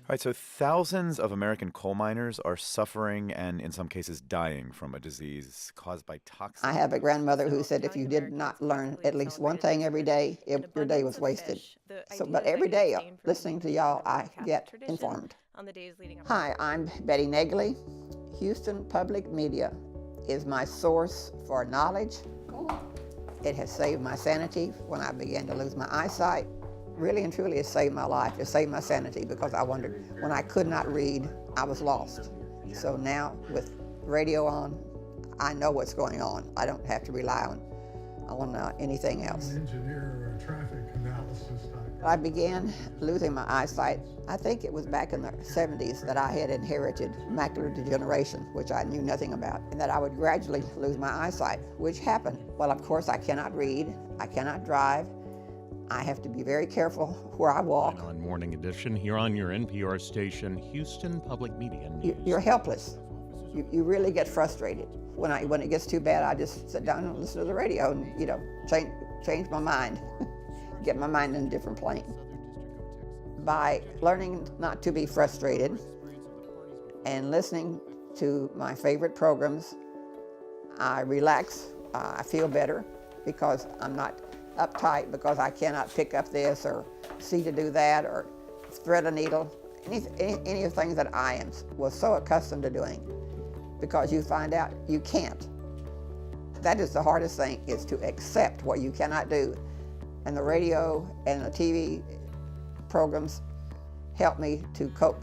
All right, so thousands of American coal miners are suffering and, in some cases, dying from a disease caused by I toxic. have a grandmother who So, said if Italian you did not Americans learn classically at least one celebrated thing this every day, Christmas. An your day abundance was of wasted. fish. The But idea is every that you day, abstain from listening meat to is a y'all, member I of Catholic get tradition. informed. On the days leading up to Hi, I'm Betty Naegli. Houston Public Media is my source for knowledge. It has saved my sanity when I began to lose my eyesight. Really and truly, it saved my life. It saved my sanity because I wondered, when I could not read, I was lost. So now, with radio on, I know what's going on. I don't have to rely on anything else. Engineer or traffic analysis type. I began losing my eyesight. I think it was back in the 70s that I had inherited macular degeneration, which I knew nothing about, and that I would gradually lose my eyesight, which happened. Well, of course, I cannot read, I cannot drive. I have to be very careful where I walk. On Morning Edition, here on your NPR station, Houston Public Media News. You're helpless. You really get frustrated. When it gets too bad, I just sit down and listen to the radio and, change my mind, get my mind in a different plane. By learning not to be frustrated and listening to my favorite programs, I relax, I feel better because I'm not uptight because I cannot pick up this or see to do that or thread a needle. Any of the things that I was so accustomed to doing, because you find out you can't. That is the hardest thing, is to accept what you cannot do. And the radio and the TV programs help me to cope.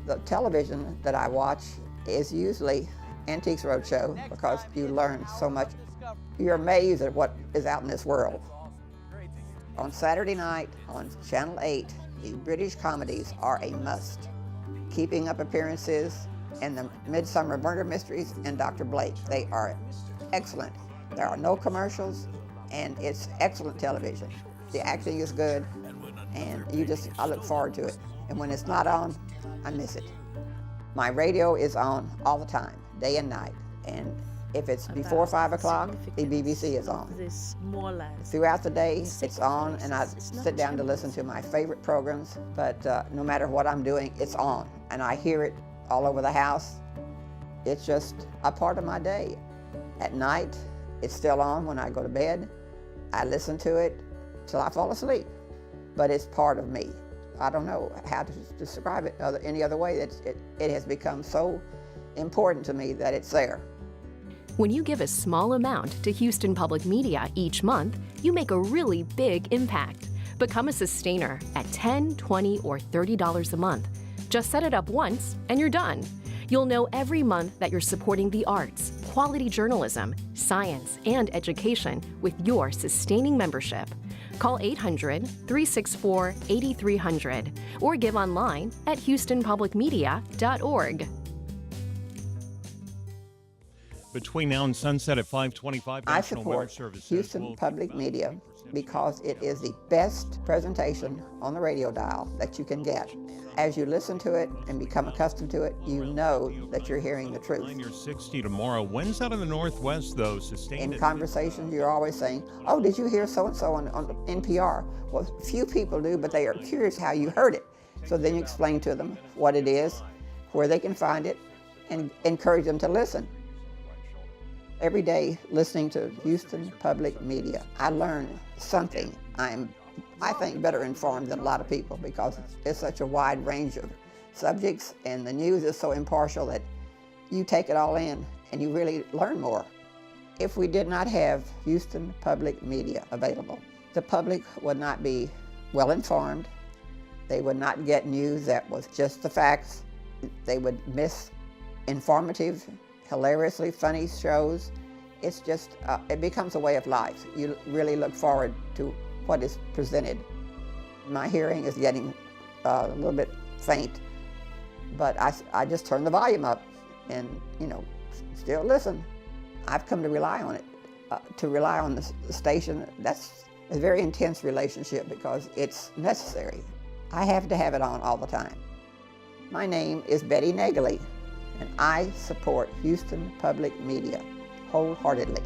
The television that I watch is usually Antiques Roadshow because you learn so much. You're amazed at what is out in this world. On Saturday night on Channel 8, the British comedies are a must. Keeping Up Appearances and the Midsummer Murder Mysteries and Dr. Blake. They are excellent. There are no commercials, and it's excellent television. The acting is good, and I look forward to it. And when it's not on, I miss it. My radio is on all the time, day and night. And if it's before 5 o'clock, the BBC is on. Throughout the day, it's on, and I sit down to listen to my favorite programs, but no matter what I'm doing, it's on. And I hear it all over the house. It's just a part of my day. At night, it's still on when I go to bed. I listen to it till I fall asleep, but it's part of me. I don't know how to describe it any other way. It has become so important to me that it's there. When you give a small amount to Houston Public Media each month, you make a really big impact. Become a sustainer at $10, $20, or $30 a month. Just set it up once and you're done. You'll know every month that you're supporting the arts, quality journalism, science, and education with your sustaining membership. Call 800-364-8300 or give online at houstonpublicmedia.org. Between now and sunset at 5:25, I National Weather support Service says Houston we'll Public keep Media about 50% because it is the best presentation on the radio dial that you can get. As you listen to it and become accustomed to it, you know that you're hearing the truth. Near 60 tomorrow. Winds out of the northwest, though, sustained. In conversations, you're always saying, oh, did you hear so-and-so on NPR? Well, few people do, but they are curious how you heard it. So then you explain to them what it is, where they can find it, and encourage them to listen. Every day, listening to Houston Public Media, I learn something. I think, better informed than a lot of people because it's such a wide range of subjects, and the news is so impartial that you take it all in and you really learn more. If we did not have Houston Public Media available, the public would not be well informed. They would not get news that was just the facts. They would miss informative, hilariously funny shows. It's just, it becomes a way of life. You really look forward to what is presented. My hearing is getting a little bit faint, but I just turn the volume up and, still listen. I've come to rely on it. To rely on the station, that's a very intense relationship because it's necessary. I have to have it on all the time. My name is Betty Naegli, and I support Houston Public Media wholeheartedly.